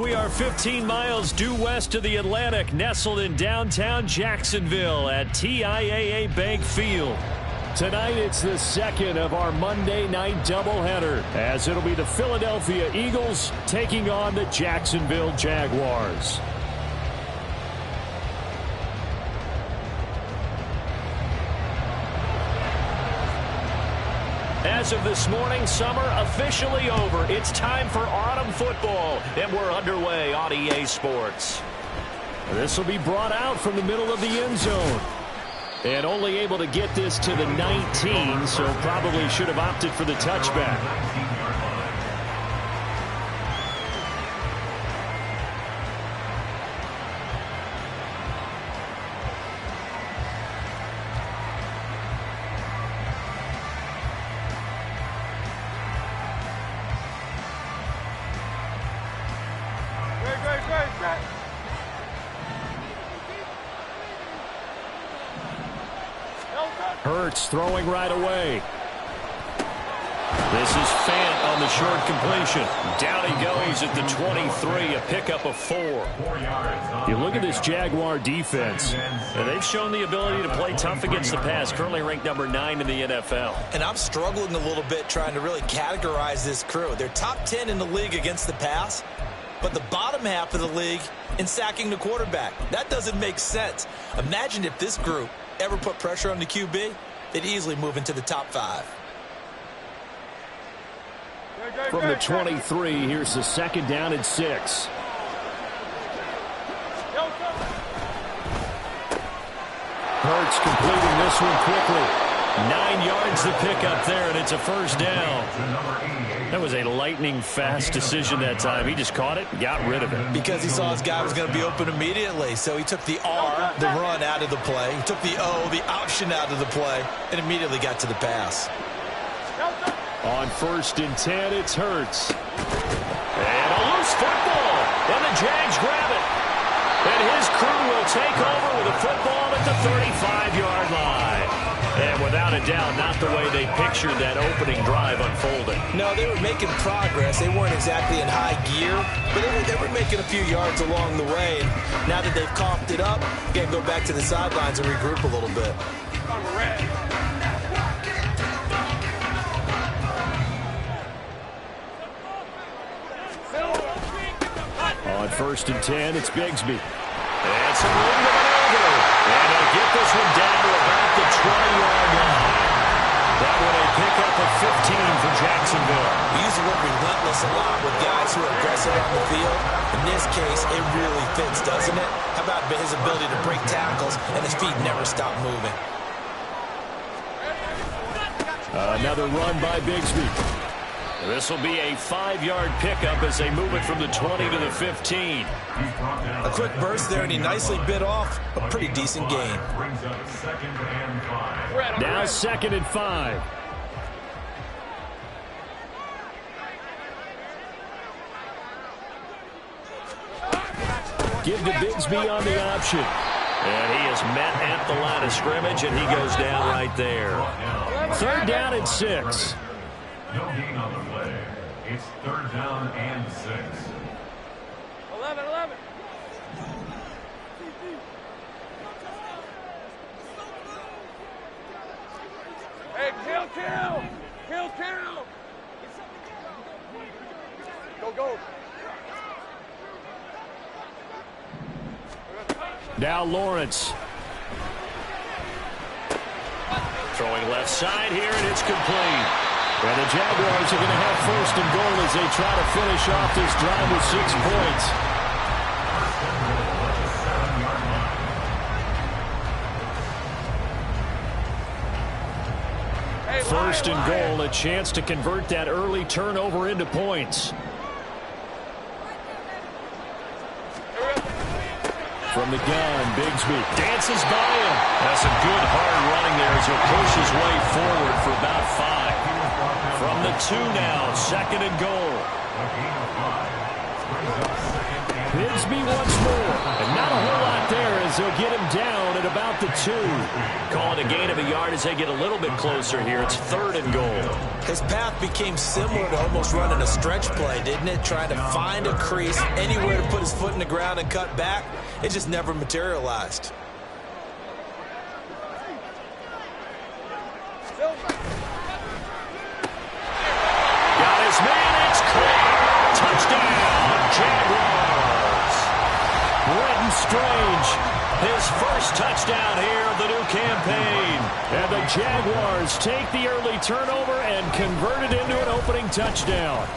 We are 15 miles due west of the Atlantic, nestled in downtown Jacksonville at TIAA Bank Field. Tonight, it's the second of our Monday night doubleheader, as it'll be the Philadelphia Eagles taking on the Jacksonville Jaguars. As of this morning, summer officially over. It's time for autumn football, and we're underway on EA Sports. This will be brought out from the middle of the end zone. And only able to get this to the 19, so probably should have opted for the touchback. Hurts throwing right away. This is Fant on the short completion. Down he goes at the 23, a pickup of 4. You look at this Jaguar defense, and they've shown the ability to play tough against the pass, currently ranked number 9 in the NFL. And I'm struggling a little bit trying to really categorize this crew. They're top 10 in the league against the pass, but the bottom half of the league in sacking the quarterback. That doesn't make sense. Imagine if this group ever put pressure on the QB, they'd easily move into the top 5. From the 23, here's the second down and 6. Hurts completing this one quickly. 9 yards to pick up there, and it's a first down. That was a lightning-fast decision that time. He just caught it and got rid of it. Because he saw his guy was going to be open immediately, so he took the R, the run, out of the play. He took the O, the option, out of the play, and immediately got to the pass. On 1st and 10, it's Hurts. And a loose football, and the Jags grab it. And his crew will take over with a football at the 35-yard line. And without a doubt, not the way they pictured that opening drive unfolding. No, they were making progress. They weren't exactly in high gear, but they were making a few yards along the way. And now that they've coughed it up, you can go back to the sidelines and regroup a little bit. On 1st and 10, it's Bigsby. And some room to maneuver. And they'll get this one down to about the 20-yard line. That one a pickup of 15 for Jacksonville. We use the word relentless a lot with guys who are aggressive on the field. In this case, it really fits, doesn't it? How about his ability to break tackles and his feet never stop moving? Another run by Bigsby. This will be a 5-yard pickup as they move it from the 20 to the 15. A quick burst there, and he nicely bit off a pretty decent gain. Now 2nd and 5. Give to Bigsby on the option. And he is met at the line of scrimmage, and he goes down right there. 3rd down and 6. No gain on the play. It's 3rd down and 6. 11. Hey, kill. Go. Now Lawrence. Throwing left side here, and it's complete. And the Jaguars are going to have 1st and goal as they try to finish off this drive with 6 points. First and goal, a chance to convert that early turnover into points. From the gun, Bigsby dances by him. That's some good hard running there as he'll push his way forward for about 5. From the 2 now, 2nd and goal. Bigsby once more. And not a whole lot there as they'll get him down at about the 2. Call it a gain of a yard as they get a little bit closer here. It's 3rd and goal. His path became similar to almost running a stretch play, didn't it? Trying to find a crease, anywhere to put his foot in the ground and cut back. It just never materialized. Got his man. It's caught. Touchdown, Jaguars. Brenton Strange, his first touchdown here of the new campaign. And the Jaguars take the early turnover and convert it into an opening touchdown.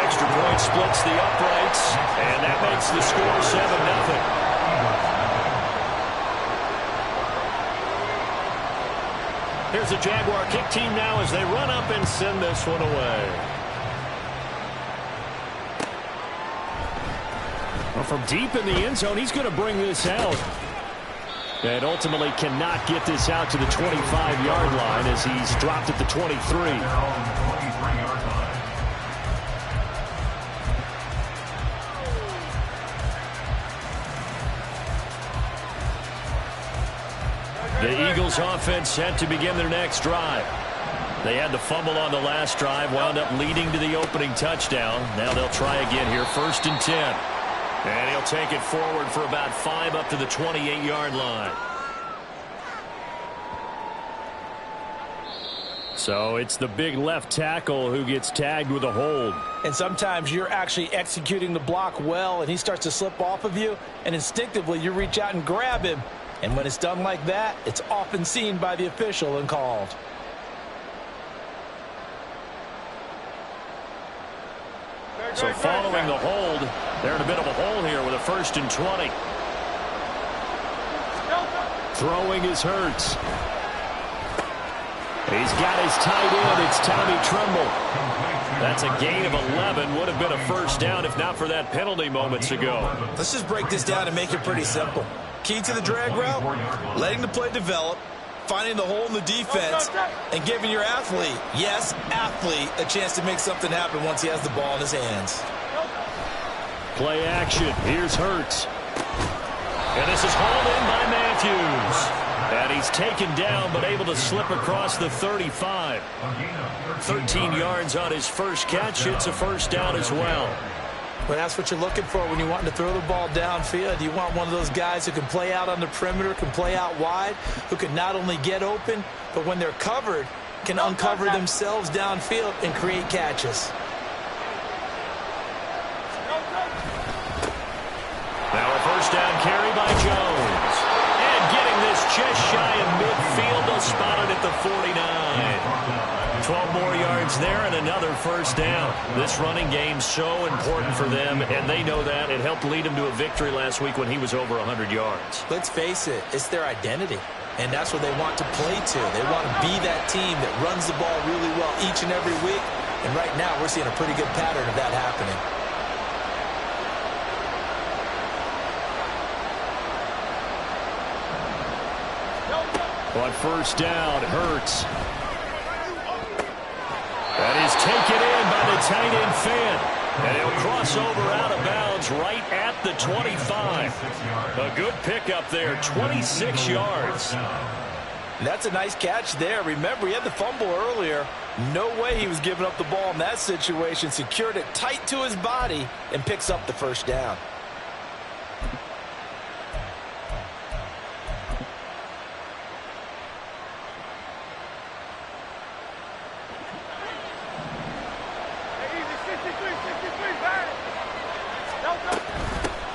Extra point splits the uprights, and that makes the score 7-0. Here's the Jaguar kick team now as they run up and send this one away. Well, from deep in the end zone, he's going to bring this out. And ultimately cannot get this out to the 25-yard line as he's dropped at the 23. The Eagles offense set to begin their next drive. They had the fumble on the last drive, wound up leading to the opening touchdown. Now they'll try again here, 1st and 10. And he'll take it forward for about 5 up to the 28-yard line. So it's the big left tackle who gets tagged with a hold. And sometimes you're actually executing the block well, and he starts to slip off of you, and instinctively you reach out and grab him. And when it's done like that, it's often seen by the official and called. So following the hold, they're in a bit of a hole here with a 1st and 20. Throwing is Hurts. He's got his tight end. It's Tommy Tremble. That's a gain of 11. Would have been a first down if not for that penalty moments ago. Let's just break this down and make it pretty simple. Key to the drag route, letting the play develop, finding the hole in the defense, and giving your athlete, yes, athlete, a chance to make something happen once he has the ball in his hands. Play action. Here's Hurts. And this is hauled in by Matthews. And he's taken down but able to slip across the 35. 13 yards on his first catch. It's a first down as well. Well, that's what you're looking for when you want to throw the ball downfield. You want one of those guys who can play out on the perimeter, can play out wide, who can not only get open, but when they're covered, can uncover themselves downfield and create catches. Now a first down carry by Jones. And getting this just shy of midfield, they'll spot it at the 49. 12 more yards there and another first down. This running game's so important for them, and they know that. It helped lead them to a victory last week when he was over 100 yards. Let's face it, it's their identity, and that's what they want to play to. They want to be that team that runs the ball really well each and every week, and right now we're seeing a pretty good pattern of that happening. On first down, Hurts. That is taken in by the tight end Fant. And he'll cross over out of bounds right at the 25. A good pickup there, 26 yards. That's a nice catch there. Remember, he had the fumble earlier. No way he was giving up the ball in that situation. Secured it tight to his body and picks up the first down.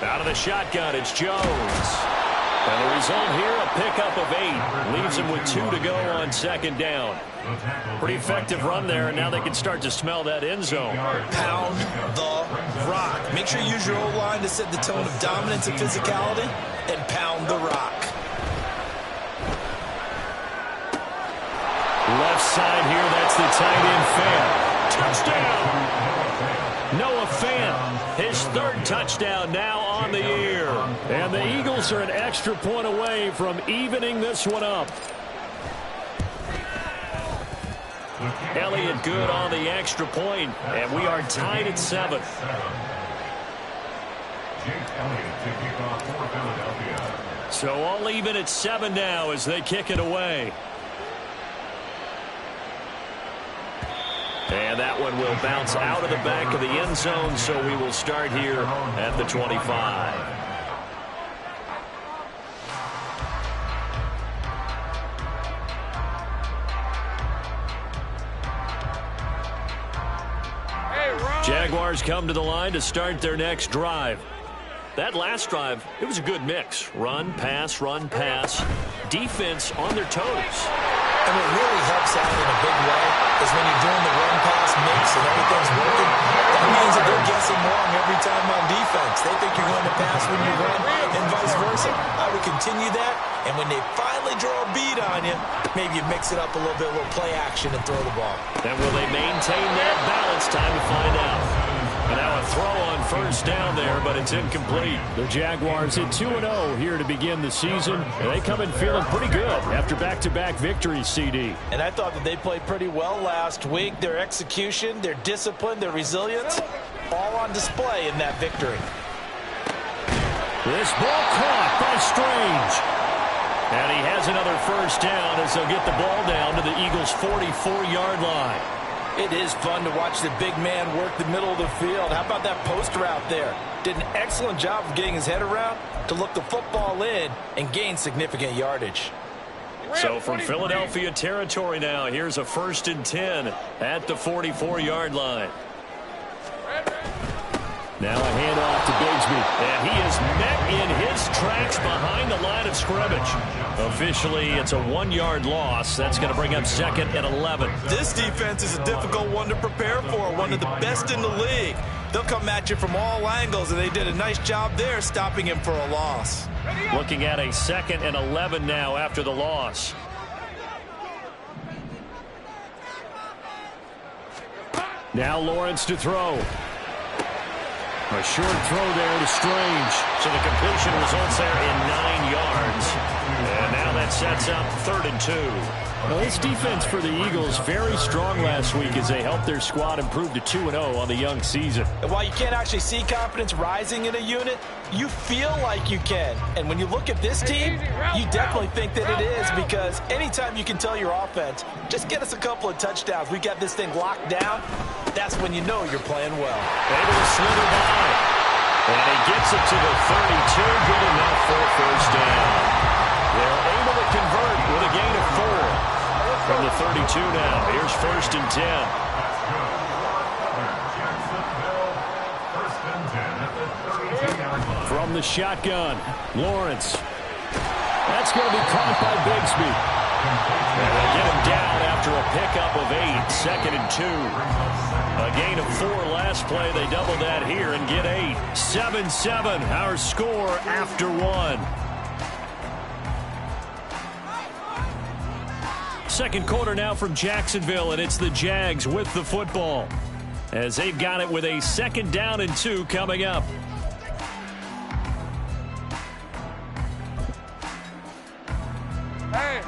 Out of the shotgun, it's Jones. And the result here, a pickup of 8. Leaves him with 2 to go on second down. Pretty effective run there, and now they can start to smell that end zone. Pound the rock. Make sure you use your O-line to set the tone of dominance and physicality, and pound the rock. Left side here, that's the tight end Fant. Touchdown! Noah Fant, his 3rd touchdown now on the year. And the Eagles are an extra point away from evening this one up. Elliott good on the extra point, and we are tied at 7. So all even at 7 now as they kick it away. And that one will bounce out of the back of the end zone, so we will start here at the 25. Jaguars come to the line to start their next drive. That last drive, it was a good mix. Run, pass, defense on their toes. And what really helps out in a big way is when you're doing the run-pass mix and everything's working, that means that they're guessing wrong every time on defense. They think you're going to pass when you run and vice versa. I would continue that, and when they finally draw a beat on you, maybe you mix it up a little bit, a little play action and throw the ball. And will they maintain that balance? Time to find out. And now a throw on first down there, but it's incomplete. The Jaguars at 2-0 here to begin the season. And they come in feeling pretty good after back-to-back victories, CD. And I thought that they played pretty well last week. Their execution, their discipline, their resilience, all on display in that victory. This ball caught by Strange. And he has another first down as they'll get the ball down to the Eagles' 44-yard line. It is fun to watch the big man work the middle of the field. How about that post route there? Did an excellent job of getting his head around to look the football in and gain significant yardage. So from Philadelphia territory now, here's a 1st and 10 at the 44-yard line. Now a handoff to Bigsby. And he is met in his tracks behind the line of scrimmage. Officially, it's a 1-yard loss. That's going to bring up 2nd and 11. This defense is a difficult one to prepare for, one of the best in the league. They'll come at you from all angles, and they did a nice job there stopping him for a loss. Looking at a 2nd and 11 now after the loss. Now Lawrence to throw. A short throw there to Strange. So the completion results there in 9 yards. And now that sets up 3rd and 2. Well, this defense for the Eagles very strong last week as they helped their squad improve to 2-0 on the young season. And while you can't actually see confidence rising in a unit, you feel like you can. And when you look at this team, you definitely think that it is, because anytime you can tell your offense, just get us a couple of touchdowns, we got this thing locked down, that's when you know you're playing well. Able to slither by. And he gets it to the 32. Good enough for a first down. They're able to convert with a gain of 4. From the 32 now. Here's 1st and 10. From the shotgun, Lawrence. That's going to be caught by Bigsby. And they'll get him down after a pickup of 8. 2nd and 2. A gain of 4 last play. They double that here and get 8. 7-7, our score after 1. Second quarter now from Jacksonville, and it's the Jags with the football as they've got it with a 2nd down and 2 coming up. Hey.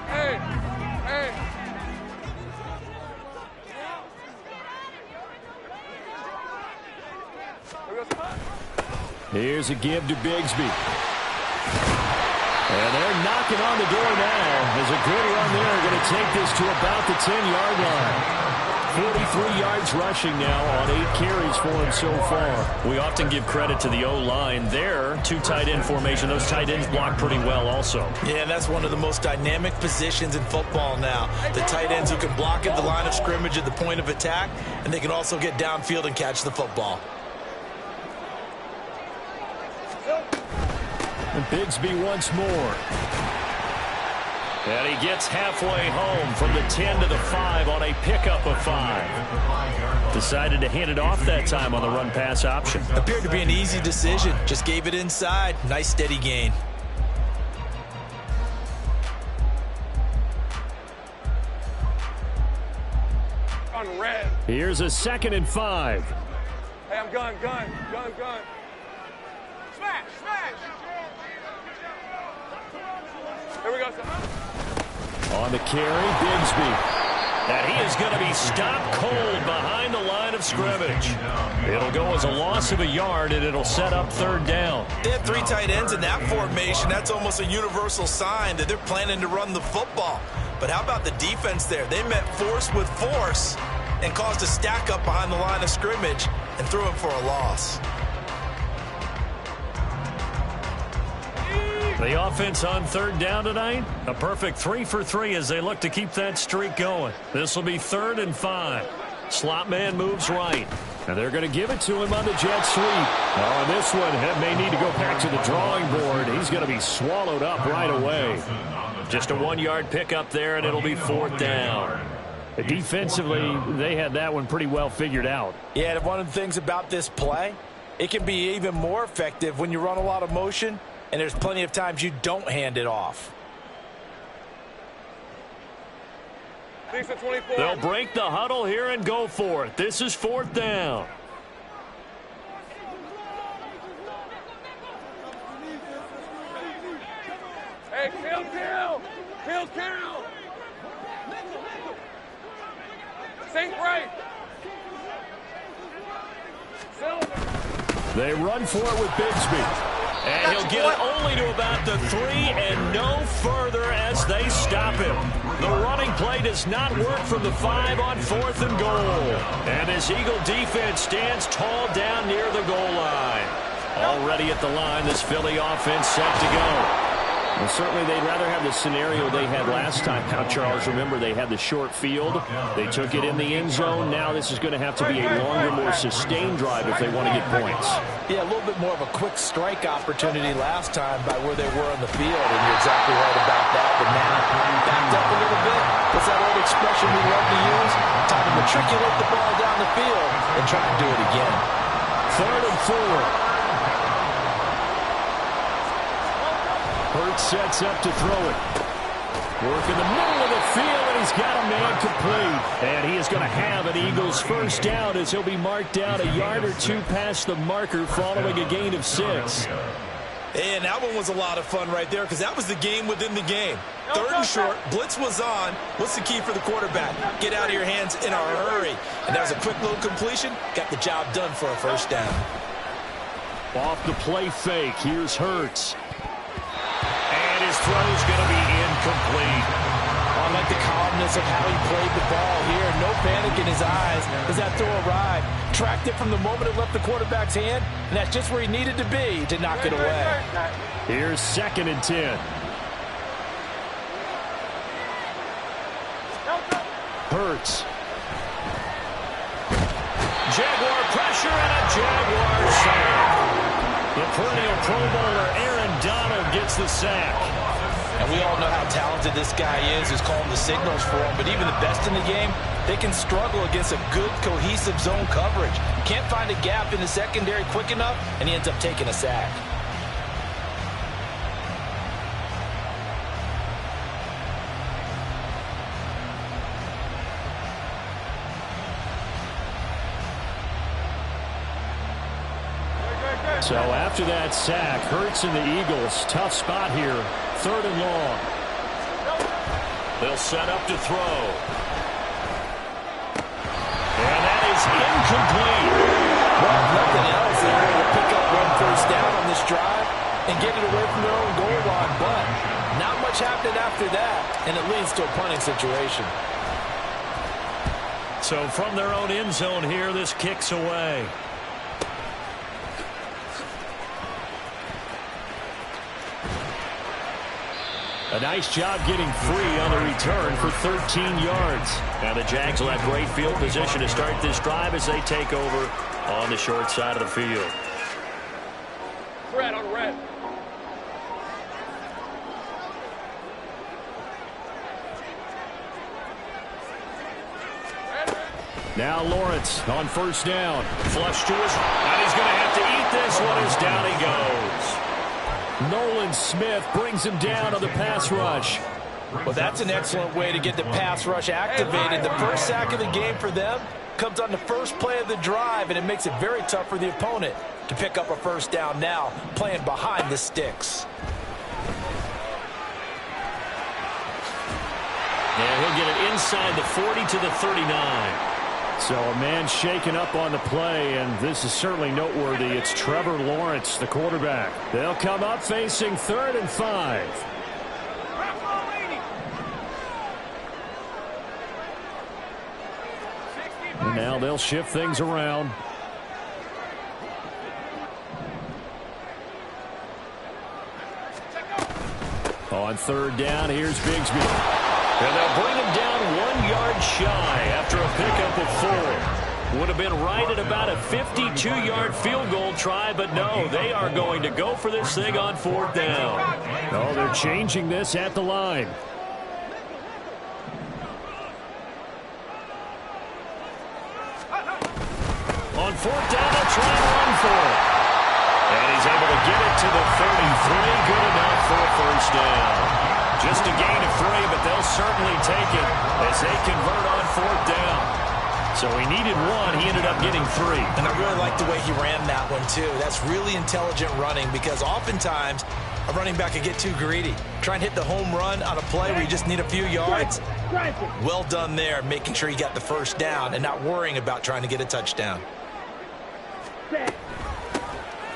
Here's a give to Bigsby. And they're knocking on the door now. There's a good run there. Going to take this to about the 10-yard line. 43 yards rushing now on 8 carries for him so far. We often give credit to the O-line there. 2 tight end formation. Those tight ends block pretty well also. Yeah, that's one of the most dynamic positions in football now. The tight ends who can block at the line of scrimmage at the point of attack, and they can also get downfield and catch the football. And Bigsby once more. And he gets halfway home from the 10 to the 5 on a pickup of 5. Decided to hand it off that time on the run-pass option. Appeared to be an easy decision. Just gave it inside. Nice steady gain. On red. Here's a 2nd and 5. Hey, I'm gun. Smash. Here we go, son. On the carry, Bigsby. And he is going to be stopped cold behind the line of scrimmage. It'll go as a loss of a yard, and it'll set up third down. They have 3 tight ends in that formation. That's almost a universal sign that they're planning to run the football. But how about the defense there? They met force with force and caused a stack up behind the line of scrimmage and threw him for a loss. The offense on third down tonight, a perfect 3 for 3 as they look to keep that streak going. This will be 3rd and 5. Slot man moves right. And they're going to give it to him on the jet sweep. Oh, and this one may need to go back to the drawing board. He's going to be swallowed up right away. Just a 1-yard pickup there, and it'll be 4th down. Defensively, they had that one pretty well figured out. Yeah, and one of the things about this play, it can be even more effective when you run a lot of motion, and there's plenty of times you don't hand it off. They'll break the huddle here and go for it. This is 4th down. Hey, kill. Sink right. They run for it with Bigsby. And he'll get it only to about the 3 and no further as they stop him. The running play does not work from the 5 on 4th and goal. And this Eagle defense stands tall down near the goal line. Already at the line, this Philly offense set to go. Well, certainly they'd rather have the scenario they had last time. Now, Charles, remember, they had the short field. They took it in the end zone. Now this is going to have to be a longer, more sustained drive if they want to get points. Yeah, a little bit more of a quick strike opportunity last time by where they were on the field, and you're exactly right about that. But now, backed up a little bit. What's that old expression we love to use? Time to matriculate the ball down the field and try to do it again. 3rd and 4. Hurts sets up to throw it. Work in the middle of the field, and he's got a man complete. And he is going to have an Eagles first down as he'll be marked out a yard or 2 past the marker following a gain of 6. And that one was a lot of fun right there because that was the game within the game. 3rd and short, blitz was on. What's the key for the quarterback? Get out of your hands in a hurry. And that was a quick little completion. Got the job done for a first down. Off the play fake, here's Hurts. And his throw's going to be incomplete. I like the calmness of how he played the ball here. No panic in his eyes as that throw arrived. Tracked it from the moment it left the quarterback's hand, and that's just where he needed to be to knock it away. Here's 2nd and 10. Hurts. Jaguar pressure and a Jaguar sack. The perennial Pro Bowler Aaron Donald gets the sack. And we all know how talented this guy is who's calling the signals for him. But even the best in the game, they can struggle against a good, cohesive zone coverage. Can't find a gap in the secondary quick enough, and he ends up taking a sack. So after that sack, Hurts and the Eagles, tough spot here, 3rd and long. They'll set up to throw. And that is incomplete. Well, nothing else. They were able to pick up 1 first down on this drive and get it away from their own goal line. But not much happened after that, and it leads to a punting situation. So from their own end zone here, this kicks away. A nice job getting free on the return for 13 yards. Now the Jags will have great field position to start this drive as they take over on the short side of the field. Red on red. Now Lawrence on first down. Flush to his right. And he's going to have to eat this one as down he goes. Nolan Smith brings him down on the pass rush. Well, that's an excellent way to get the pass rush activated. The first sack of the game for them comes on the first play of the drive, and it makes it very tough for the opponent to pick up a first down now, playing behind the sticks. And he'll get it inside the 40 to the 39. So a man shaken up on the play, and this is certainly noteworthy. It's Trevor Lawrence, the quarterback. They'll come up facing 3rd and 5. And now they'll shift things around. On 3rd down, here's Bigsby. And they'll bring him down 1 yard shy after a pickup of 4. Would have been right at about a 52-yard field goal try, but no, they are going to go for this thing on 4th down. Oh, they're changing this at the line. On 4th down, they'll try and run for it. And he's able to get it to the 33. Good enough for a 1st down. Just a gain of 3, but they'll certainly take it as they convert on 4th down. So he needed 1. He ended up getting 3. And I really like the way he ran that one, too. That's really intelligent running because oftentimes a running back can get too greedy. Try and hit the home run on a play where you just need a few yards. Well done there, making sure he got the 1st down and not worrying about trying to get a touchdown.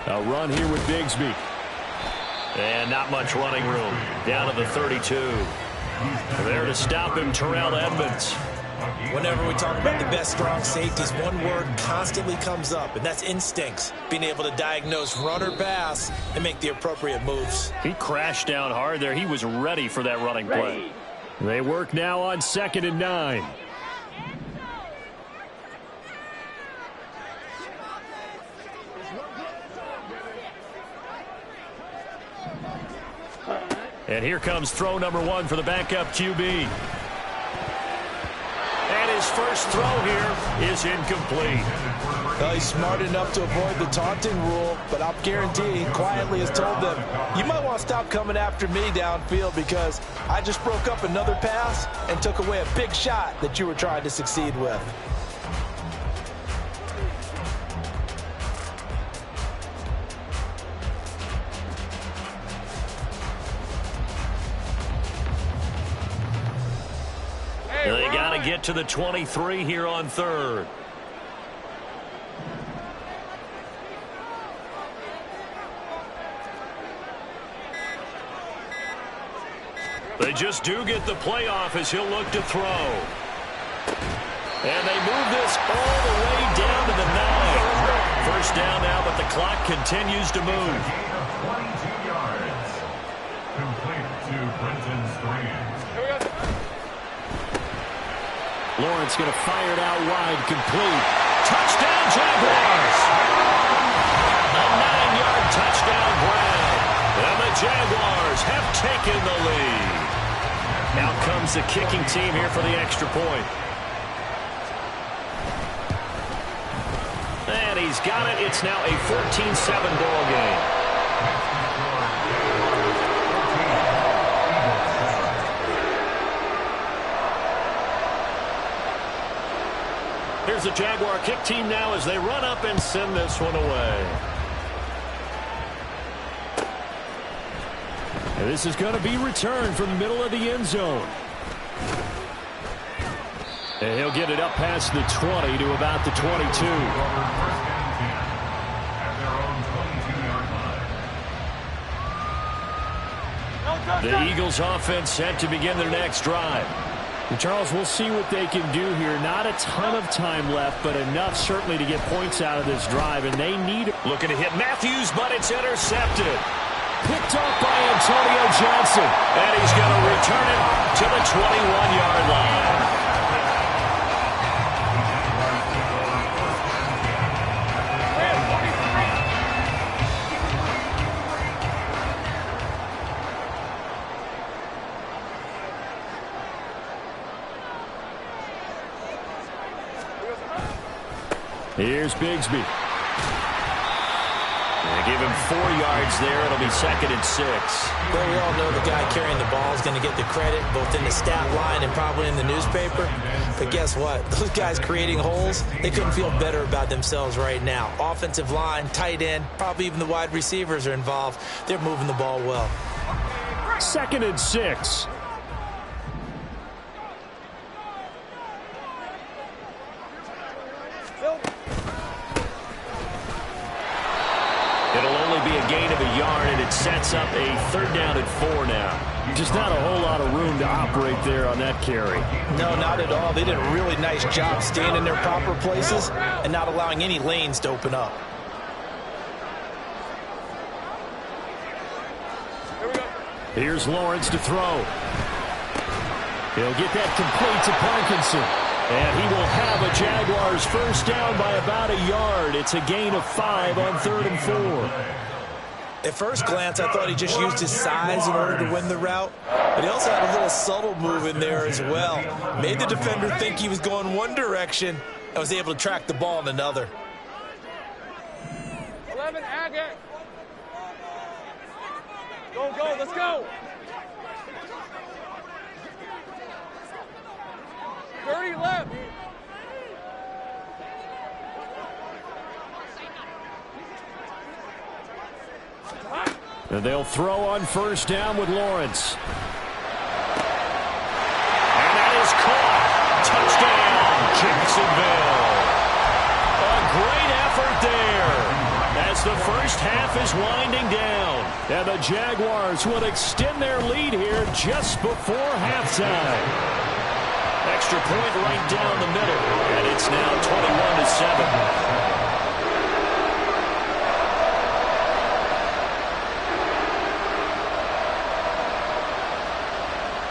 A run here with Bigsby. And not much running room. Down to the 32. There to stop him, Terrell Edmunds. Whenever we talk about the best strong safeties, one word constantly comes up, and that's instincts. Being able to diagnose run or pass and make the appropriate moves. He crashed down hard there. He was ready for that running play. They work now on 2nd and 9. And here comes throw number 1 for the backup QB. And his first throw here is incomplete. Well, he's smart enough to avoid the taunting rule, but I'll guarantee he quietly has told them, you might want to stop coming after me downfield because I just broke up another pass and took away a big shot that you were trying to succeed with. They got to get to the 23 here on 3rd. They just do get the playoff as he'll look to throw. And they move this all the way down to the 9. 1st down now, but the clock continues to move. 22 yards. Complete to Brenton Strange. Lawrence going to fire it out wide, complete. Touchdown, Jaguars! A 9-yard touchdown grab. And the Jaguars have taken the lead. Now comes the kicking team here for the extra point. And he's got it. It's now a 14-7 ball game. Here's the Jaguar kick team now as they run up and send this one away. And this is going to be returned from the middle of the end zone. And he'll get it up past the 20 to about the 22. The Eagles offense set to begin their next drive. And Charles, we'll see what they can do here. Not a ton of time left, but enough certainly to get points out of this drive, and they need it. Looking to hit Matthews, but it's intercepted. Picked off by Antonio Johnson, and he's going to return it to the 21-yard line. Here's Bigsby. They give him 4 yards there. It'll be 2nd and 6. Well, we all know the guy carrying the ball is going to get the credit both in the stat line and probably in the newspaper. But guess what? Those guys creating holes, they couldn't feel better about themselves right now. Offensive line, tight end, probably even the wide receivers are involved. They're moving the ball well. 2nd and 6. gain of a yard, and it sets up a 3rd down and 4 now. Just not a whole lot of room to operate there on that carry. No, not at all. They did a really nice job staying in their proper places and not allowing any lanes to open up. Here's Lawrence to throw. He'll get that complete to Parkinson. And he will have a Jaguars 1st down by about a yard. It's a gain of 5 on 3rd and 4. At first glance, I thought he just used his size in order to win the route. But he also had a little subtle move in there as well. Made the defender think he was going one direction and was able to track the ball in another. 11, Agate. Go, go, let's go. 30 left. And they'll throw on 1st down with Lawrence. And that is caught. Touchdown, Jacksonville. A great effort there as the 1st half is winding down. And the Jaguars will extend their lead here just before halftime. Extra point right down the middle, and it's now 21-7.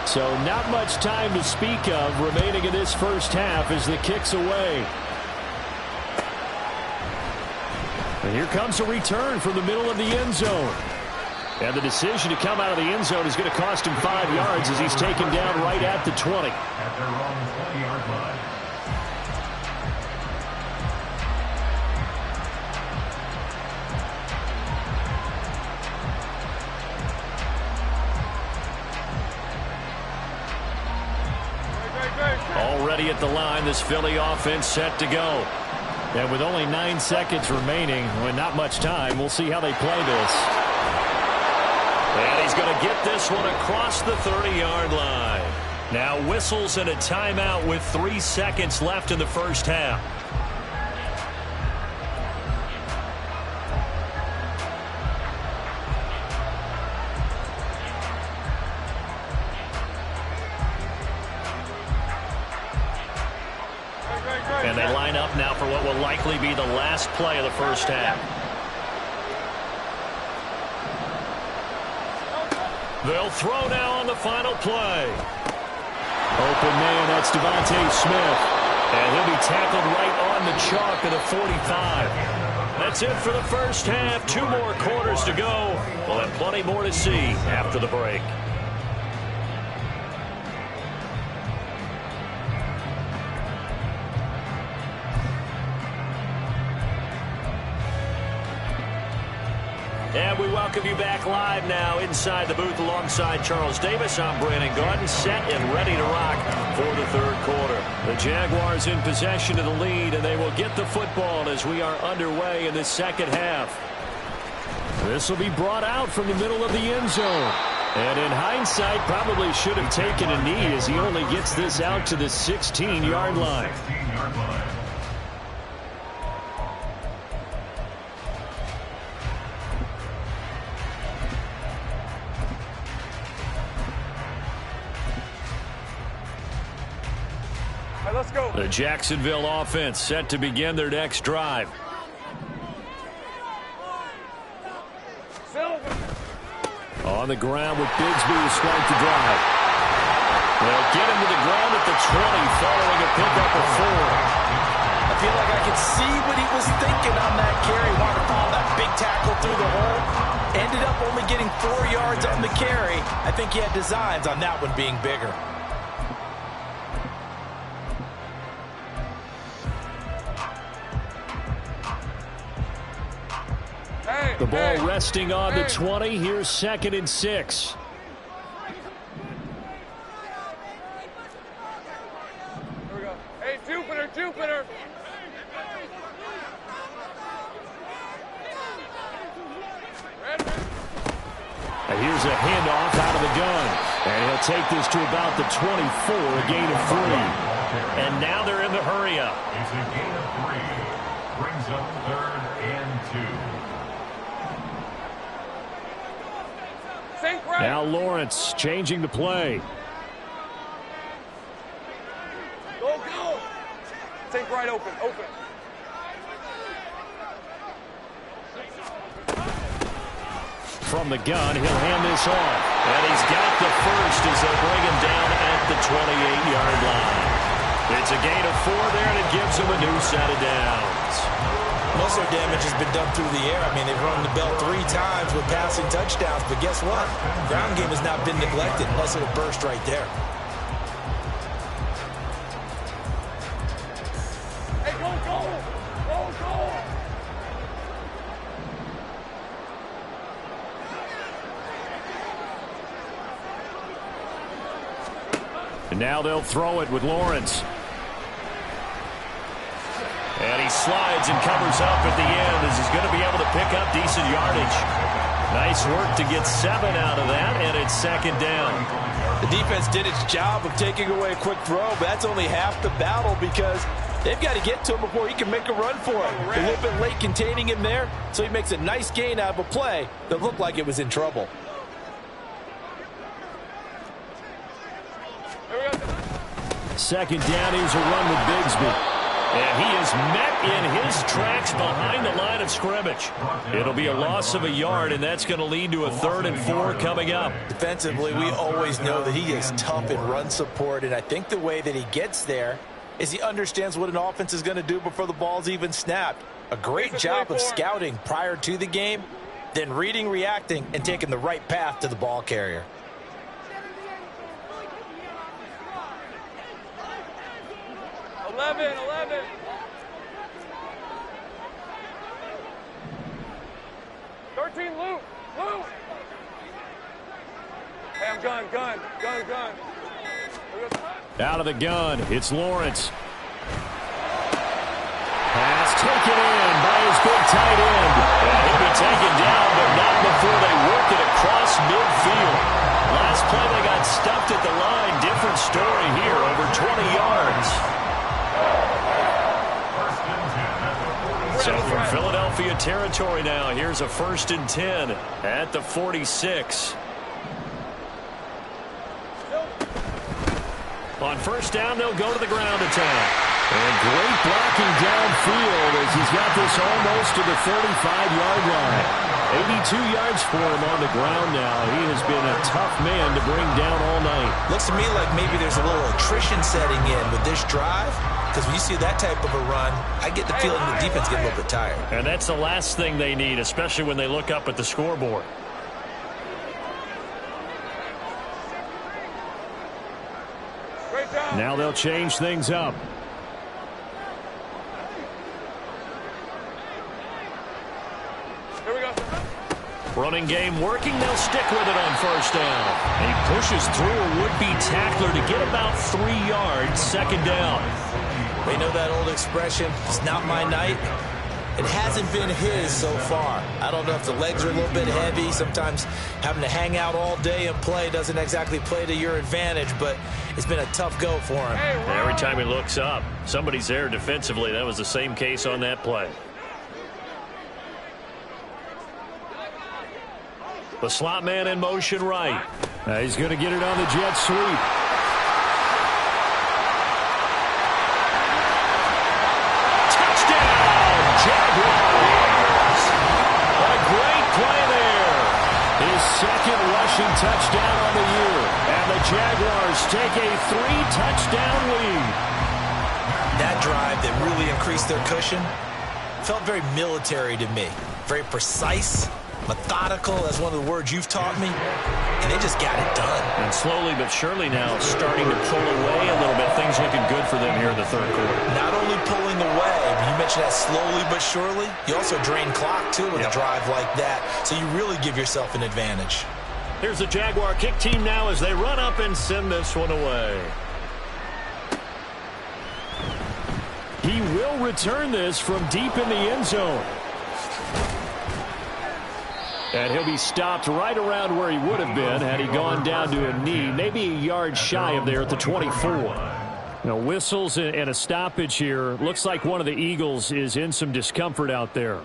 So not much time to speak of remaining in this 1st half as the kick's away. And here comes a return from the middle of the end zone. And the decision to come out of the end zone is going to cost him 5 yards as he's taken down right at the 20. At their own 20-yard line. Already at the line, this Philly offense set to go. And with only 9 seconds remaining, and not much time, we'll see how they play this. And he's going to get this one across the 30-yard line. Now whistles and a timeout with 3 seconds left in the 1st half. And they line up now for what will likely be the last play of the 1st half. They'll throw now on the final play. Open man, that's Devontae Smith. And he'll be tackled right on the chalk of the 45. That's it for the 1st half. 2 more quarters to go. We'll have plenty more to see after the break. And we welcome you back live now inside the booth alongside Charles Davis. I'm Brandon Gaudin, set and ready to rock for the 3rd quarter. The Jaguars in possession of the lead, and they will get the football as we are underway in the 2nd half. This will be brought out from the middle of the end zone. And in hindsight, probably should have taken a knee as he only gets this out to the 16-yard line. 16-yard line. Let's go. The Jacksonville offense set to begin their next drive. Silver. On the ground with Bigsby to start the drive. They'll get him to the ground at the 20 following a pickup of 4. I feel like I could see what he was thinking on that carry. Wanted to follow that big tackle through the hole. Ended up only getting 4 yards on the carry. I think he had designs on that one being bigger. The ball resting on the 20. Here's 2nd and 6. Here we go. Hey, Jupiter, Jupiter. Here's a handoff out of the gun. And he'll take this to about the 24, a gain of 3. And now they're in the hurry-up. It's a gain of 3. Brings up 3rd and 2. Think right. Now Lawrence changing the play. Go, go. Think right, open, open. From the gun, he'll hand this off. And he's got the first as they bring him down at the 28-yard line. It's a gain of 4 there, and it gives him a new set of downs. Most of their damage has been done through the air. I mean, they've run the bell 3 times with passing touchdowns, but guess what? Ground game has not been neglected. Nice little burst right there. Hey, go, go. Go, go. And now they'll throw it with Lawrence. And he slides and covers up at the end as he's going to be able to pick up decent yardage. Nice work to get 7 out of that, and it's second down. The defense did its job of taking away a quick throw, but that's only half the battle because they've got to get to him before he can make a run for it. A little bit late containing him there, so he makes a nice gain out of a play that looked like it was in trouble. Second down, here's a run with Bigsby. And he is met in his tracks behind the line of scrimmage. It'll be a loss of a yard, and that's going to lead to a 3rd and 4 coming up. Defensively, we always know that he is tough in run support, and I think the way that he gets there is he understands what an offense is going to do before the ball's even snapped. A great job of scouting prior to the game, then reading, reacting, and taking the right path to the ball carrier. Eleven. 13, Luke. Hey, I'm gun. Out of the gun, it's Lawrence. Pass taken in by his big tight end. And he'll be taken down, but not before they work it across midfield. Last play they got stuffed at the line. Different story here, over 20 yards. So from Philadelphia territory now, here's a 1st and 10 at the 46. On first down, they'll go to the ground attack. And great blocking downfield as he's got this almost to the 35-yard line. 82 yards for him on the ground now. He has been a tough man to bring down all night. Looks to me like maybe there's a little attrition setting in with this drive. Because when you see that type of a run, I get the feeling the defense gets a little bit tired. And that's the last thing they need, especially when they look up at the scoreboard. Great job. Now they'll change things up. Here we go. Running game working. They'll stick with it on first down. And he pushes through a would-be tackler to get about 3 yards. Second down. They know that old expression, it's not my night. It hasn't been his so far. I don't know if the legs are a little bit heavy. Sometimes having to hang out all day and play doesn't exactly play to your advantage, but it's been a tough go for him. Every time he looks up, somebody's there defensively. That was the same case on that play. The slot man in motion right. He's going to get it on the jet sweep. Jaguars. A great play there. His second rushing touchdown on the year. And the Jaguars take a 3-touchdown lead. That drive that really increased their cushion felt very military to me. Very precise, methodical. That's one of the words you've taught me. And they just got it done. And slowly but surely now starting to pull away a little bit. Things looking good for them here in the third quarter. Not only pulling away, you mentioned that slowly but surely. You also drain clock, too, with a drive like that. So you really give yourself an advantage. Here's the Jaguar kick team now as they run up and send this one away. He will return this from deep in the end zone. And he'll be stopped right around where he would have been had he gone down to a knee, maybe a yard shy of there at the 24. Now, whistles and a stoppage here. Looks like one of the Eagles is in some discomfort out there.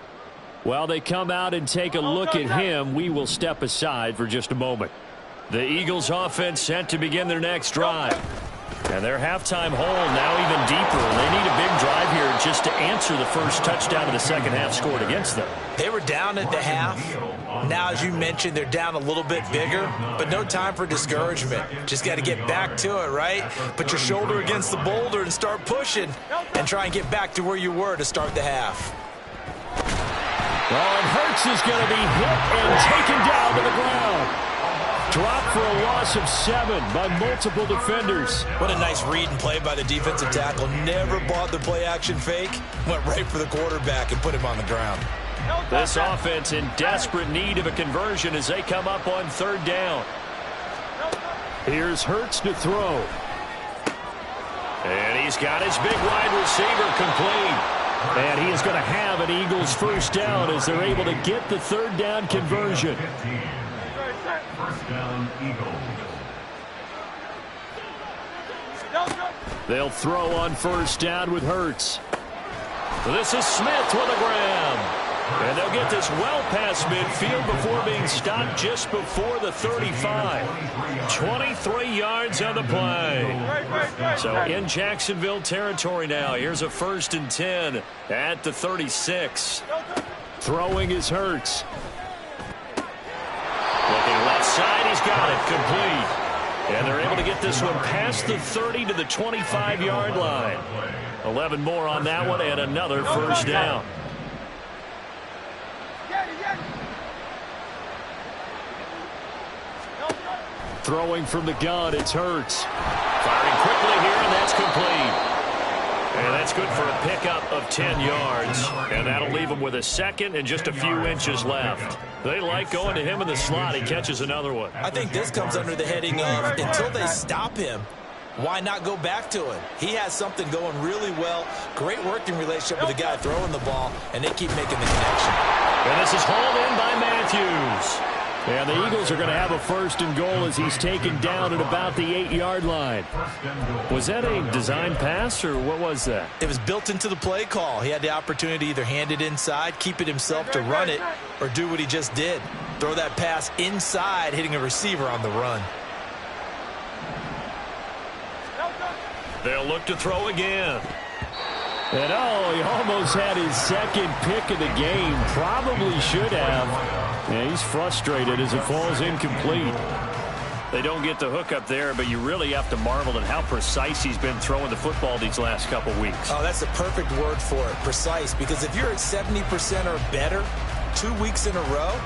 While they come out and take a look at him, we will step aside for just a moment. The Eagles offense set to begin their next drive. And their halftime hole now even deeper. They need a big drive here just to answer the first touchdown of the second half scored against them. They were down at the half. Now, as you mentioned, they're down a little bit bigger, but no time for discouragement. Just got to get back to it, right? Put your shoulder against the boulder and start pushing and try and get back to where you were to start the half. Well, and Hurts is going to be hit and taken down to the ground. Dropped for a loss of 7 by multiple defenders. What a nice read and play by the defensive tackle. Never bought the play-action fake. Went right for the quarterback and put him on the ground. This offense in desperate need of a conversion as they come up on third down. Here's Hurts to throw. And he's got his big wide receiver complete. And he is going to have an Eagles first down as they're able to get the third down conversion. First down, Eagles. They'll throw on first down with Hurts. This is Smith with a grab. And they'll get this well past midfield before being stopped just before the 35. 23 yards on the play. So in Jacksonville territory now. Here's a 1st and 10 at the 36. Throwing is Hurts. Looking left side, he's got it complete. And they're able to get this one past the 30 to the 25-yard line. 11 more on that one and another first down. Throwing from the gun, it's Hurts. Firing quickly here, and that's complete. And that's good for a pickup of 10 yards. And that'll leave him with a second and just a few inches left. They like going to him in the slot. He catches another one. I think this comes under the heading of until they stop him, why not go back to it? He has something going really well. Great working relationship with the guy throwing the ball, and they keep making the connection. And this is hauled in by Matthews. And the Eagles are going to have a 1st and goal as he's taken down at about the 8-yard line. Was that a design pass, or what was that? It was built into the play call. He had the opportunity to either hand it inside, keep it himself to run it, or do what he just did. Throw that pass inside, hitting a receiver on the run. They'll look to throw again. And he almost had his second pick of the game. Probably should have. Yeah, he's frustrated as it falls incomplete. They don't get the hook up there, but you really have to marvel at how precise he's been throwing the football these last couple weeks. Oh, that's the perfect word for it, precise. Because if you're at 70% or better 2 weeks in a row,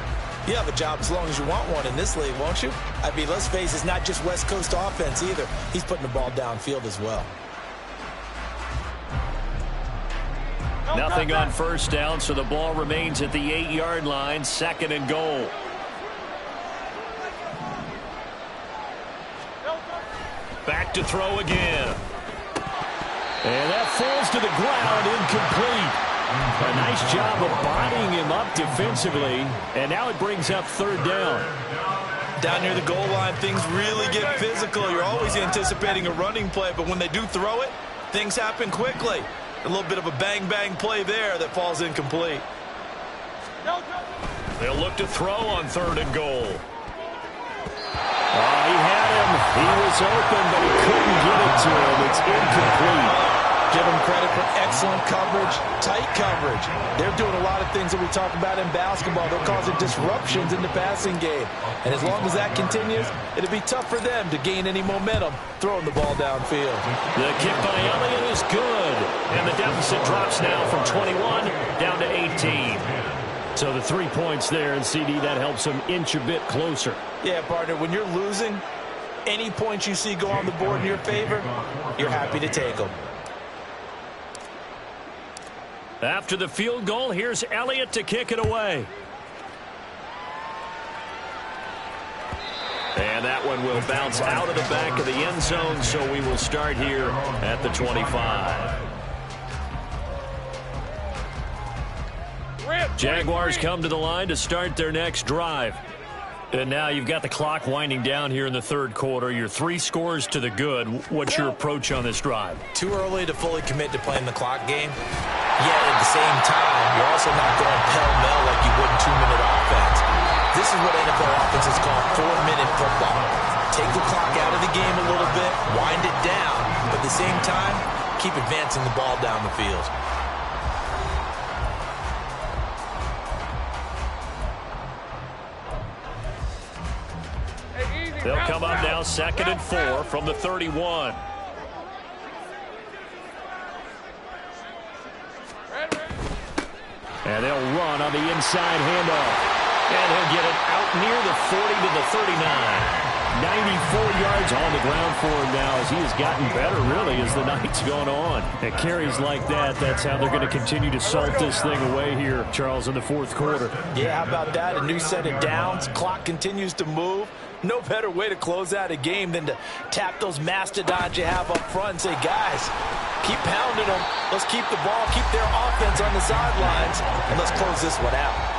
you have a job as long as you want one in this league, won't you? I mean, let's face it, it's not just West Coast offense either. He's putting the ball downfield as well. Nothing on first down, so the ball remains at the 8-yard line, 2nd and goal. Back to throw again. And that falls to the ground, incomplete. A nice job of bodying him up defensively, and now it brings up 3rd down. Down near the goal line, things really get physical. You're always anticipating a running play, but when they do throw it, things happen quickly. A little bit of a bang-bang play there that falls incomplete. They'll look to throw on 3rd and goal. He had him. He was open, but he couldn't get it to him. It's incomplete. Give them credit for excellent coverage, tight coverage. They're doing a lot of things that we talk about in basketball. They're causing disruptions in the passing game. And as long as that continues, it'll be tough for them to gain any momentum throwing the ball downfield. The kick by Elliott is good. And the deficit drops now from 21 down to 18. So the 3 points there, and CD, that helps them inch a bit closer. Yeah, partner, when you're losing, any points you see go on the board in your favor, you're happy to take them. After the field goal, here's Elliott to kick it away. And that one will bounce out of the back of the end zone, so we will start here at the 25. Jaguars come to the line to start their next drive. And now you've got the clock winding down here in the third quarter. You're 3 scores to the good. What's your approach on this drive? Too early to fully commit to playing the clock game. Yet at the same time, you're also not going pell-mell like you would in 2-minute offense. This is what NFL offenses call 4-minute football. Take the clock out of the game a little bit, wind it down, but at the same time, keep advancing the ball down the field. They'll come up now 2nd and 4 from the 31. And they'll run on the inside handoff. And he'll get it out near the 40 to the 39. 94 yards on the ground for him now as he has gotten better, really, as the night's gone on. And carries like that, that's how they're going to continue to salt this thing away here, Charles, in the fourth quarter. Yeah, how about that? A new set of downs. Clock continues to move. No better way to close out a game than to tap those mastodons you have up front and say, guys, keep pounding them. Let's keep the ball, keep their offense on the sidelines, and let's close this one out.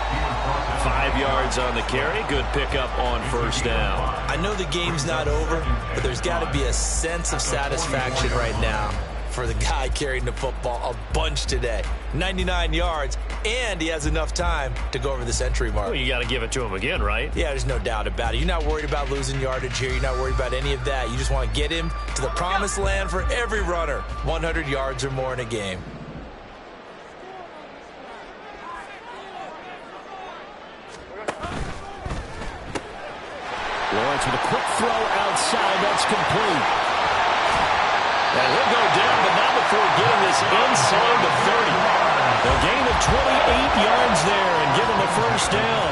5 yards on the carry. Good pickup on first down. I know the game's not over, but there's got to be a sense of satisfaction right now for the guy carrying the football a bunch today. 99 yards, and he has enough time to go over the century mark. Well, you got to give it to him again, right? Yeah, there's no doubt about it. You're not worried about losing yardage here. You're not worried about any of that. You just want to get him to the promised land for every runner. 100 yards or more in a game. Lawrence with a quick throw outside. That's complete. And he'll go down, but not before getting this inside the 30. A gain of 28 yards there and give him a first down.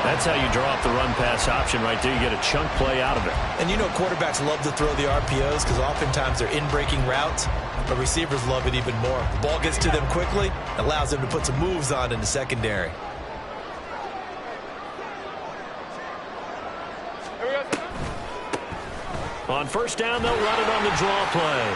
That's how you draw up the run-pass option right there. You get a chunk play out of it. And you know quarterbacks love to throw the RPOs because oftentimes they're in-breaking routes, but receivers love it even more. The ball gets to them quickly, allows them to put some moves on in the secondary. On first down, they'll run it on the draw play.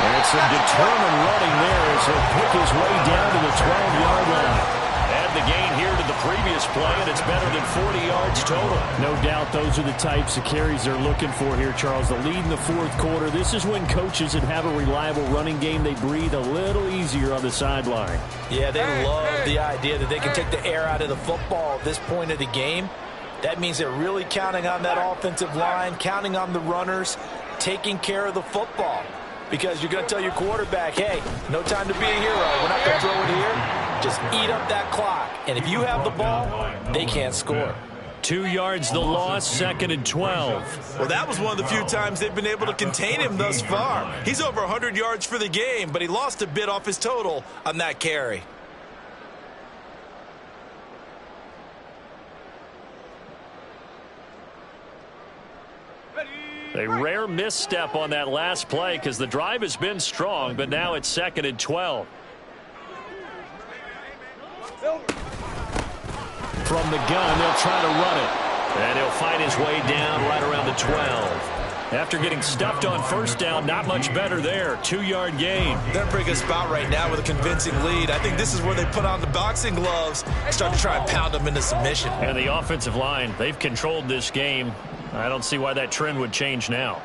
And some determined running there as he'll pick his way down to the 12-yard line. Add the gain here to the previous play, and it's better than 40 yards total. No doubt those are the types of carries they're looking for here, Charles. The lead in the fourth quarter. This is when coaches that have a reliable running game, they breathe a little easier on the sideline. Yeah, they love the idea that they can take the air out of the football at this point of the game. That means they're really counting on that offensive line, counting on the runners, taking care of the football. Because you're going to tell your quarterback, hey, no time to be a hero. We're not going to throw it here. Just eat up that clock. And if you have the ball, they can't score. 2 yards the loss, 2nd and 12. Well, that was one of the few times they've been able to contain him thus far. He's over 100 yards for the game, but he lost a bit off his total on that carry. A rare misstep on that last play because the drive has been strong, but now it's 2nd and 12. From the gun, they'll try to run it. And he'll find his way down right around the 12. After getting stuffed on first down, not much better there. 2-yard gain. They're in a pretty good spot right now with a convincing lead. I think this is where they put on the boxing gloves and start to try and pound them into submission. And the offensive line, they've controlled this game. I don't see why that trend would change now.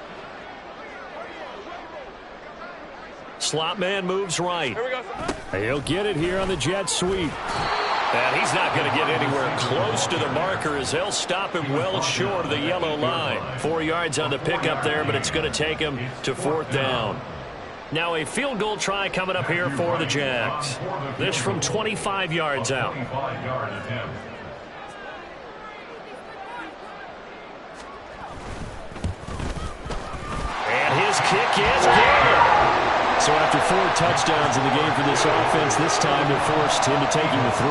Slot man moves right. He'll get it here on the jet sweep. And he's not going to get anywhere close to the marker as they'll stop him well short of the yellow line. 4 yards on the pickup there, but it's going to take him to 4th down. Now a field goal try coming up here for the Jags. This from 25 yards out. And his kick is good. So after 4 touchdowns in the game for this offense, this time they're forced into taking the 3.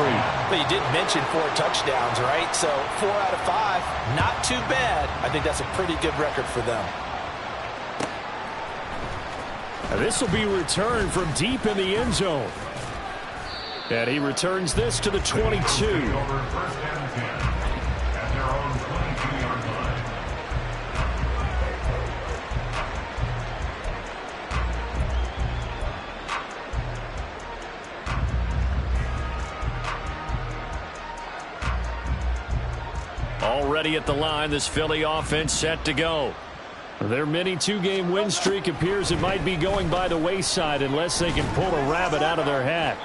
But you did mention 4 touchdowns, right? So 4 out of 5, not too bad. I think that's a pretty good record for them. And this will be returned from deep in the end zone. And he returns this to the 22. ready at the line. This Philly offense set to go. Their mini two-game win streak appears it might be going by the wayside unless they can pull a rabbit out of their hat.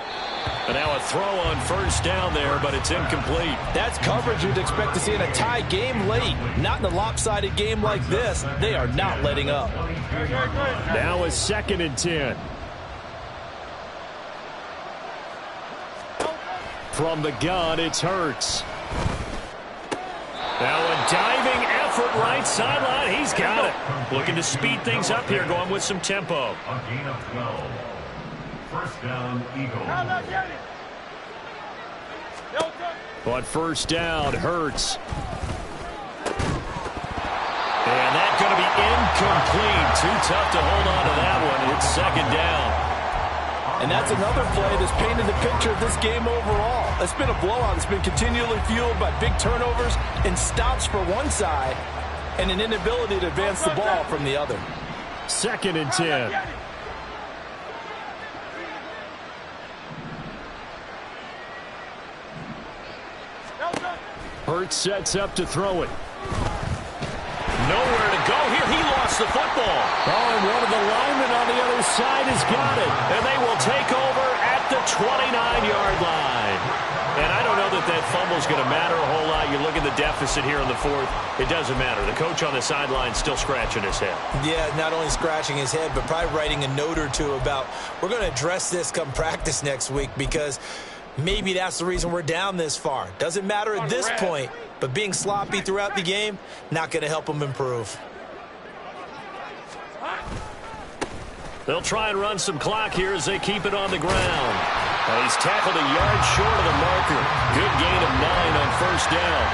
And now a throw on first down there, but it's incomplete. That's coverage you'd expect to see in a tie game late. Not in a lopsided game like this. They are not letting up. Now a 2nd and 10. From the gun, it's Hurts. Now a diving effort right sideline. He's got it. Looking to speed things up here, going with some tempo. A gain of 12. First down, Eagles. On first down, Hurts. And that's going to be incomplete. Too tough to hold on to that one. It's 2nd down. And that's another play that's painted the picture of this game overall. It's been a blowout. It's been continually fueled by big turnovers and stops for one side and an inability to advance the ball from the other. 2nd and 10. Hurts sets up to throw it. Nowhere to go here. He lost the football. Oh, and one of the linemen on the other side has got it. And they will take over at the 29-yard line. And I don't know that that fumble is going to matter a whole lot. You look at the deficit here in the 4th. It doesn't matter. The coach on the sideline still scratching his head. Yeah, not only scratching his head, but probably writing a note or two about we're going to address this come practice next week because maybe that's the reason we're down this far. Doesn't matter at this point, but being sloppy throughout the game, not going to help them improve. They'll try and run some clock here as they keep it on the ground. He's tackled a yard short of the marker. Good gain of 9 on first down.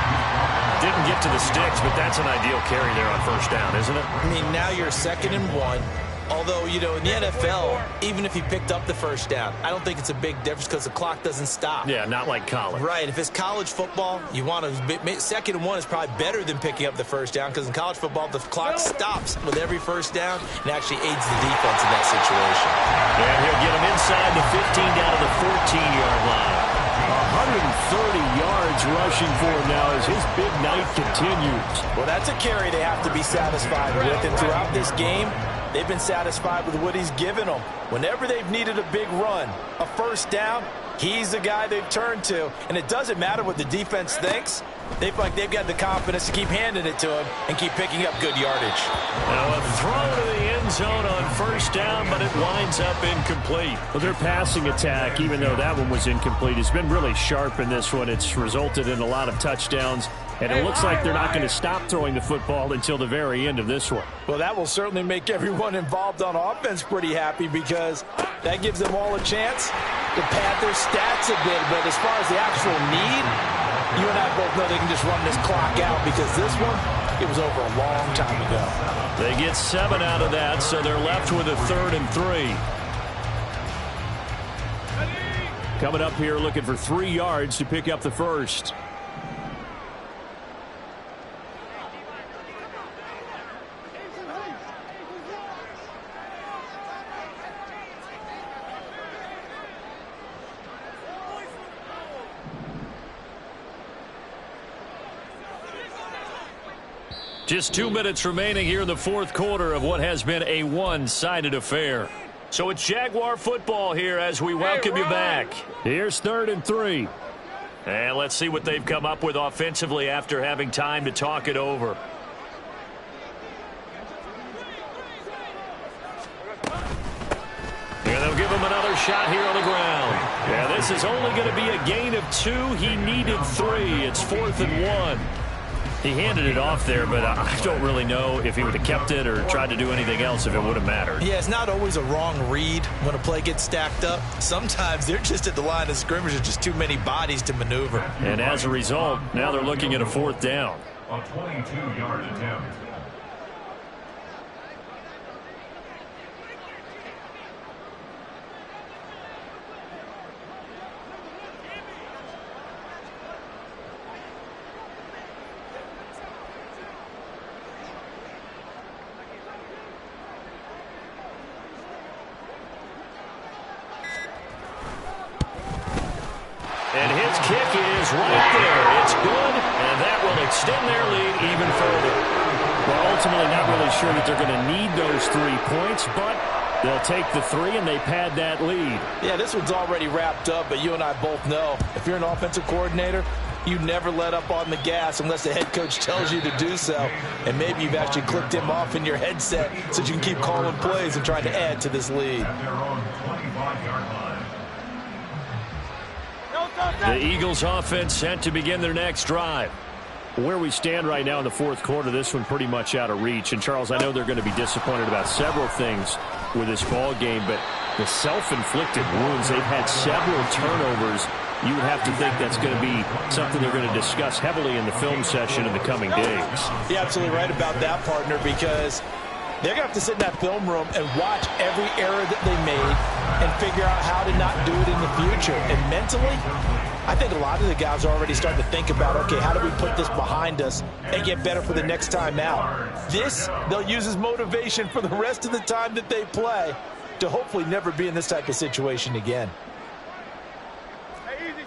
Didn't get to the sticks, but that's an ideal carry there on first down, isn't it? I mean, now you're 2nd and 1. Although, you know, in the NFL, even if he picked up the first down, I don't think it's a big difference because the clock doesn't stop. Yeah, not like college. Right. If it's college football, you want to 2nd and 1 is probably better than picking up the first down because in college football, the clock stops with every first down and actually aids the defense in that situation. And he'll get him inside the 15 down to the 14-yard line. 130 yards rushing for him now as his big night continues. Well, that's a carry they have to be satisfied with, and throughout this game, they've been satisfied with what he's given them. Whenever they've needed a big run, a first down, he's the guy they've turned to. And it doesn't matter what the defense thinks. They feel like they've got the confidence to keep handing it to him and keep picking up good yardage. Now a throw to the end zone on first down, but it winds up incomplete. Well, their passing attack, even though that one was incomplete, has been really sharp in this one. It's resulted in a lot of touchdowns. And it looks like they're not going to stop throwing the football until the very end of this one. Well, that will certainly make everyone involved on offense pretty happy because that gives them all a chance to pad their stats a bit. But as far as the actual need, you and I both know they can just run this clock out because this one, it was over a long time ago. They get 7 out of that, so they're left with a 3rd and 3. Coming up here looking for 3 yards to pick up the first. Just 2 minutes remaining here in the 4th quarter of what has been a one-sided affair. So it's Jaguar football here as we welcome you back. Here's 3rd and 3. And let's see what they've come up with offensively after having time to talk it over. And they'll give him another shot here on the ground. Yeah, this is only going to be a gain of 2. He needed 3. It's 4th and 1. He handed it off there, but I don't really know if he would have kept it or tried to do anything else if it would have mattered. Yeah, it's not always a wrong read when a play gets stacked up. Sometimes they're just at the line of scrimmage. There's just too many bodies to maneuver. And as a result, now they're looking at a 4th down. A 22-yard attempt. And his kick is right there. It's good, and that will extend their lead even further. Well, ultimately not really sure that they're going to need those 3 points, but they'll take the 3 and they pad that lead. Yeah, this one's already wrapped up, but you and I both know if you're an offensive coordinator, you never let up on the gas unless the head coach tells you to do so. And maybe you've actually clicked him off in your headset so you can keep calling plays and trying to add to this lead. At their own 25-yard line. The Eagles offense set to begin their next drive. Where we stand right now in the fourth quarter, this one pretty much out of reach. And, Charles, I know they're going to be disappointed about several things with this ball game, but the self-inflicted wounds, they've had several turnovers. You would have to think that's going to be something they're going to discuss heavily in the film session in the coming days. You're absolutely right about that, partner, because they're going to have to sit in that film room and watch every error that they made and figure out how to not do it in the future. And mentally, I think a lot of the guys are already starting to think about, okay, how do we put this behind us and get better for the next time out? This, they'll use as motivation for the rest of the time that they play to hopefully never be in this type of situation again. Hey, easy,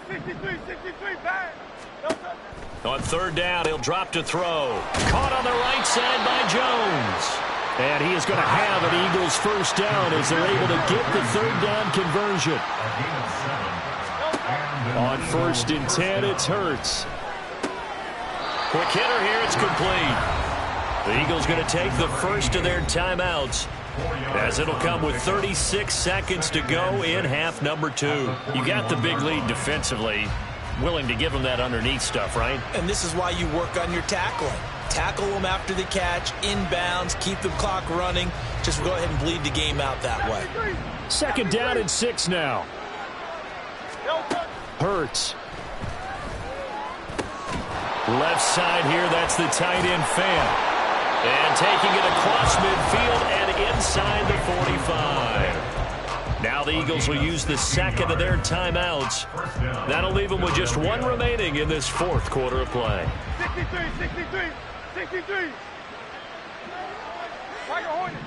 63, bang. On third down, he'll drop to throw. Caught on the right side by Jones. And he is going to have an Eagles first down as they're able to get the third down conversion. On 1st and 10, it's Hurts. Quick hitter here, it's complete. The Eagles going to take the first of their timeouts, as it'll come with 36 seconds to go in half number 2. You got the big lead defensively. Willing to give them that underneath stuff, right? And this is why you work on your tackling. Tackle them after the catch, inbounds, keep the clock running. Just go ahead and bleed the game out that way. 2nd down and 6 now. Hurts. Left side here, that's the tight end Fant. And taking it across midfield and inside the 45. Now the Eagles will use the second of their timeouts. That'll leave them with just 1 remaining in this fourth quarter of play. 63. Tiger Hornet.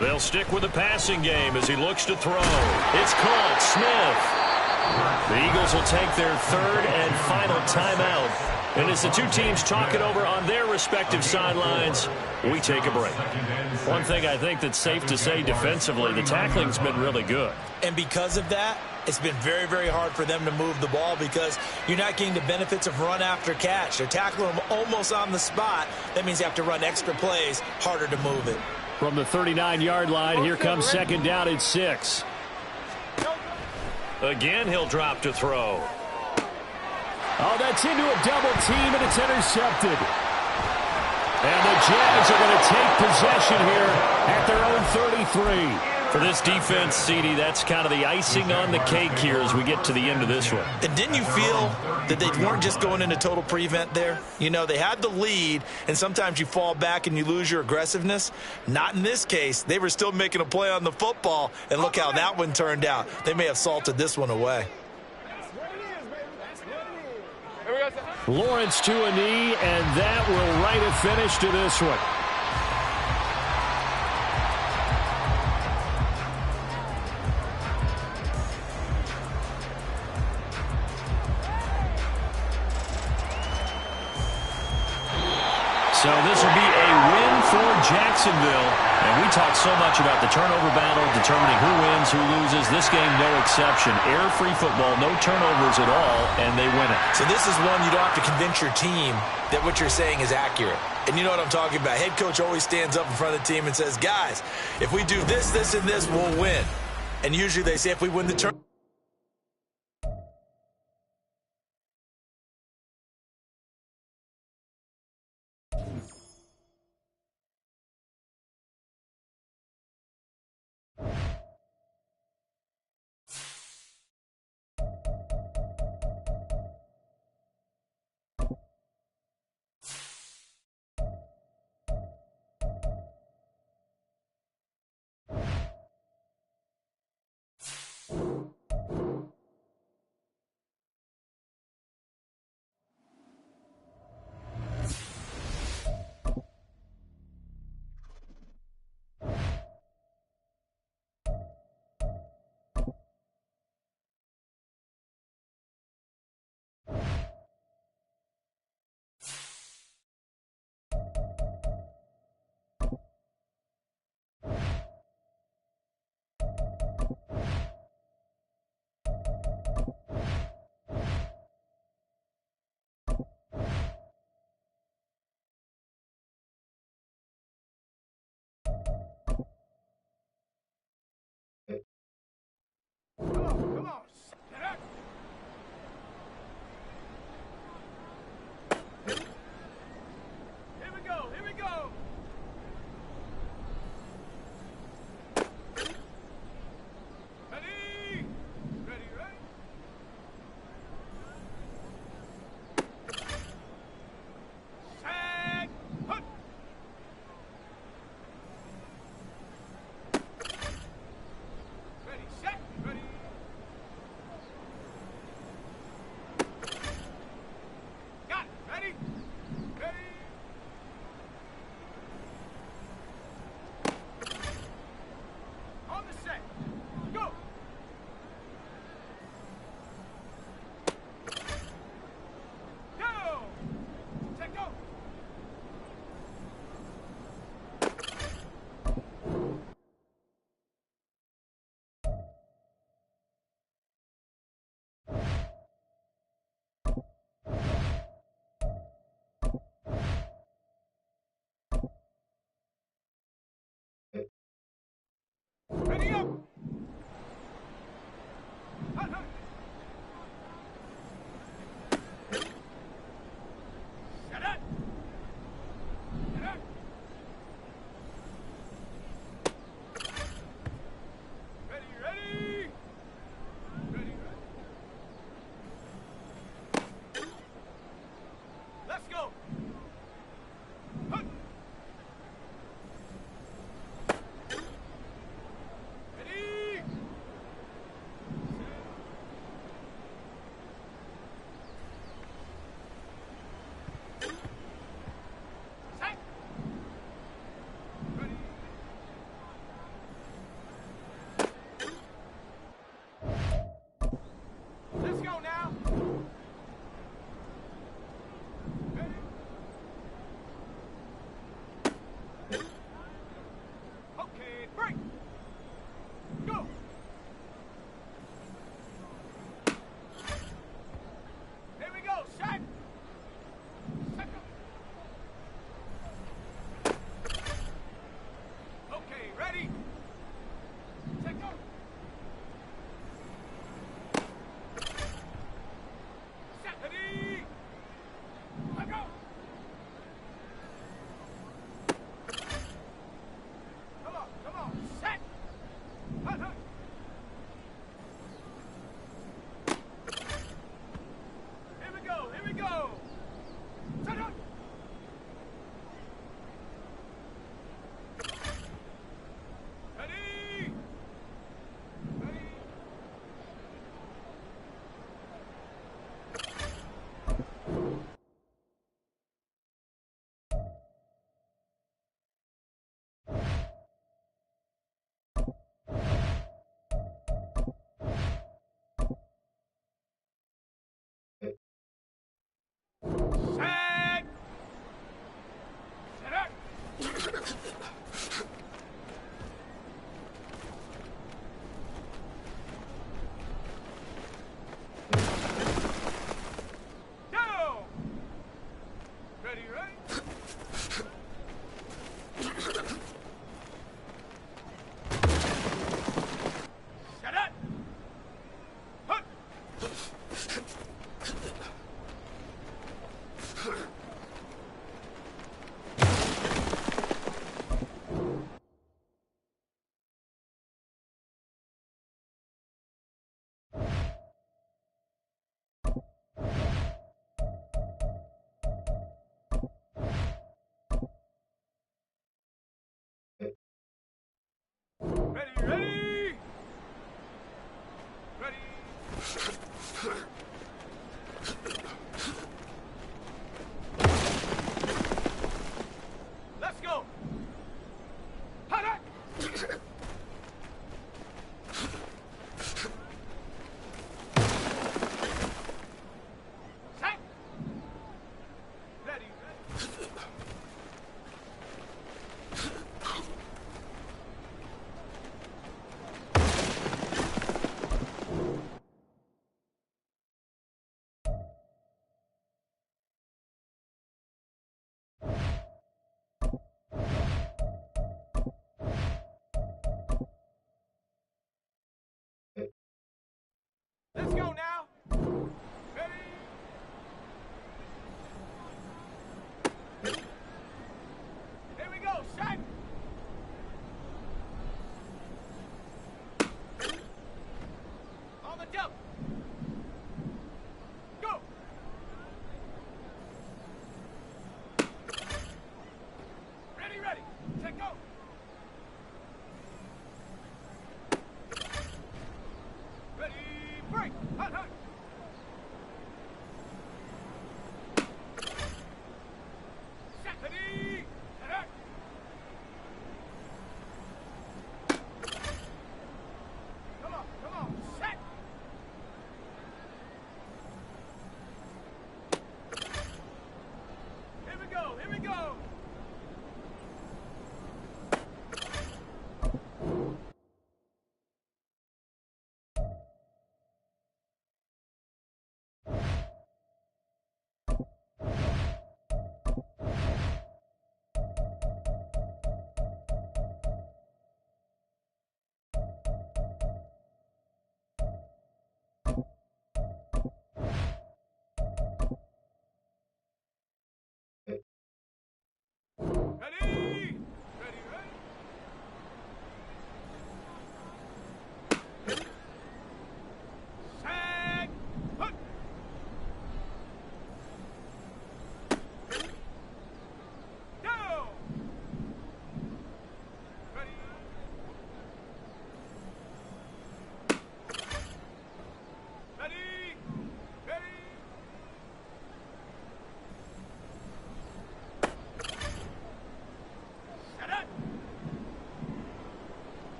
They'll stick with the passing game as he looks to throw. It's caught. Smith. The Eagles will take their 3rd and final timeout. And as the two teams talk it over on their respective sidelines, we take a break. One thing I think that's safe to say defensively, the tackling's been really good. And because of that, it's been very, very hard for them to move the ball because you're not getting the benefits of run after catch. They're tackling them almost on the spot. That means you have to run extra plays, harder to move it. From the 39-yard line, here comes 2nd down and 6. Again, he'll drop to throw. Oh, that's into a double team, and it's intercepted. And the Jags are going to take possession here at their own 33. For this defense, CD, that's kind of the icing on the cake here as we get to the end of this one. And didn't you feel that they weren't just going into total prevent there? You know, they had the lead, and sometimes you fall back and you lose your aggressiveness. Not in this case. They were still making a play on the football, and look how that one turned out. They may have salted this one away. Lawrence to a knee, and that will write a finish to this one. So this will be a win for Jacksonville. And we talk so much about the turnover battle, determining who wins, who loses. This game, no exception. Error-free football, no turnovers at all, and they win it. So this is one you don't have to convince your team that what you're saying is accurate. And you know what I'm talking about. Head coach always stands up in front of the team and says, guys, if we do this, this, and this, we'll win. And usually they say if we win the turn. Ready up.